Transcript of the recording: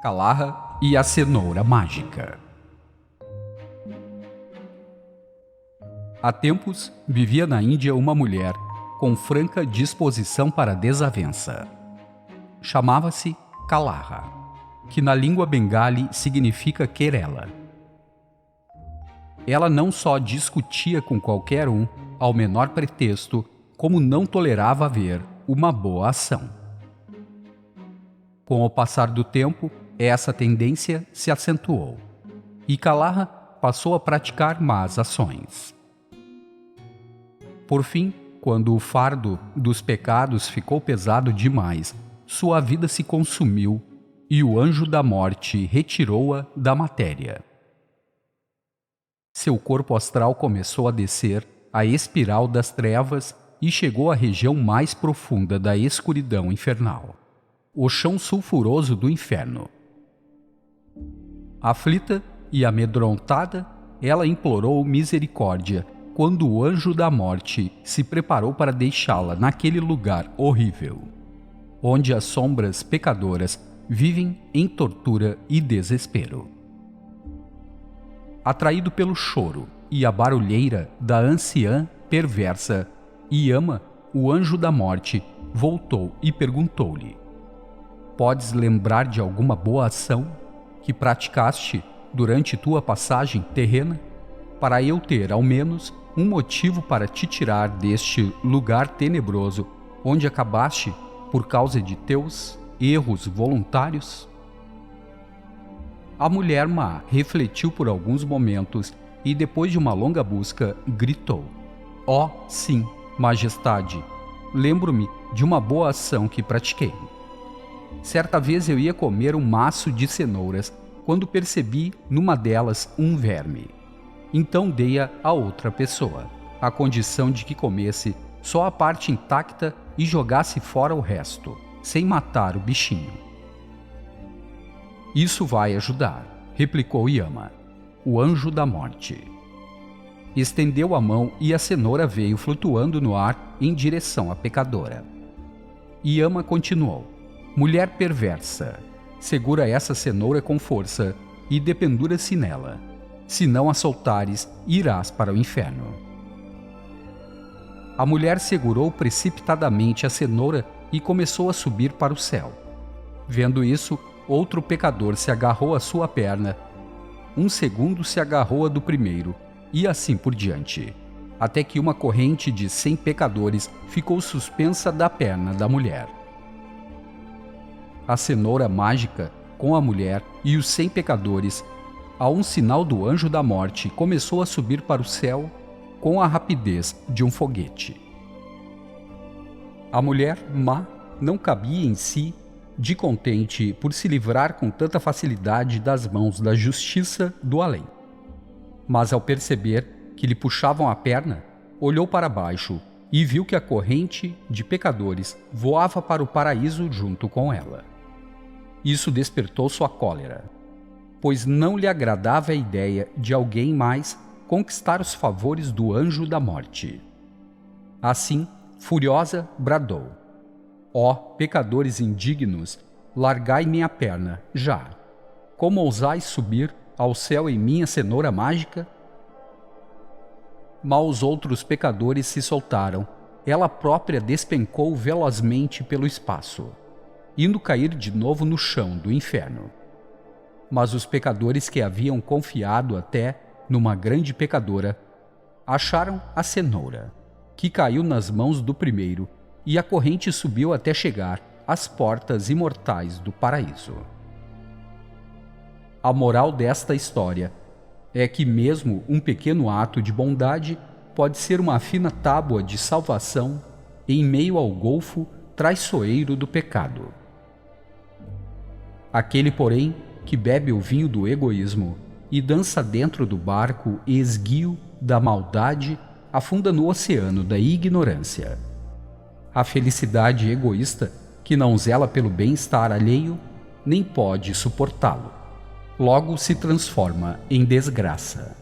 Kalarra e a cenoura mágica. Há tempos, vivia na Índia uma mulher com franca disposição para desavença. Chamava-se Kalarra, que na língua bengali significa querela. Ela não só discutia com qualquer um ao menor pretexto, como não tolerava ver uma boa ação. Com o passar do tempo, essa tendência se acentuou, e Kalarra passou a praticar más ações. Por fim, quando o fardo dos pecados ficou pesado demais, sua vida se consumiu e o anjo da morte retirou-a da matéria. Seu corpo astral começou a descer a espiral das trevas e chegou à região mais profunda da escuridão infernal, o chão sulfuroso do inferno. Aflita e amedrontada, ela implorou misericórdia quando o anjo da morte se preparou para deixá-la naquele lugar horrível, onde as sombras pecadoras vivem em tortura e desespero. Atraído pelo choro e a barulheira da anciã perversa, Yama, o anjo da morte, voltou e perguntou-lhe: "Podes lembrar de alguma boa ação que praticaste durante tua passagem terrena, para eu ter, ao menos, um motivo para te tirar deste lugar tenebroso, onde acabaste por causa de teus erros voluntários?" A mulher má refletiu por alguns momentos e, depois de uma longa busca, gritou: "Oh, sim, majestade, lembro-me de uma boa ação que pratiquei. Certa vez eu ia comer um maço de cenouras quando percebi numa delas um verme. Então dei-a a outra pessoa, à condição de que comesse só a parte intacta e jogasse fora o resto, sem matar o bichinho." "Isso vai ajudar", replicou Yama, o anjo da morte. Estendeu a mão e a cenoura veio flutuando no ar em direção à pecadora. Yama continuou: "Mulher perversa, segura essa cenoura com força e dependura-se nela. Se não a soltares, irás para o inferno." A mulher segurou precipitadamente a cenoura e começou a subir para o céu. Vendo isso, outro pecador se agarrou à sua perna, um segundo se agarrou à do primeiro, e assim por diante, até que uma corrente de 100 pecadores ficou suspensa da perna da mulher. A cenoura mágica, com a mulher e os 100 pecadores, a um sinal do anjo da morte, começou a subir para o céu com a rapidez de um foguete. A mulher má não cabia em si, de contente por se livrar com tanta facilidade das mãos da justiça do além. Mas ao perceber que lhe puxavam a perna, olhou para baixo e viu que a corrente de pecadores voava para o paraíso junto com ela. Isso despertou sua cólera, pois não lhe agradava a ideia de alguém mais conquistar os favores do anjo da morte. Assim, furiosa, bradou: "Ó pecadores indignos, largai minha perna, já! Como ousais subir ao céu em minha cenoura mágica?" Mal os outros pecadores se soltaram, ela própria despencou velozmente pelo espaço, indo cair de novo no chão do inferno. Mas os pecadores que haviam confiado até numa grande pecadora acharam a cenoura, que caiu nas mãos do primeiro, e a corrente subiu até chegar às portas imortais do paraíso. A moral desta história é que mesmo um pequeno ato de bondade pode ser uma fina tábua de salvação em meio ao golfo traiçoeiro do pecado. Aquele, porém, que bebe o vinho do egoísmo e dança dentro do barco esguio da maldade afunda no oceano da ignorância. A felicidade egoísta, que não zela pelo bem-estar alheio, nem pode suportá-lo. Logo se transforma em desgraça.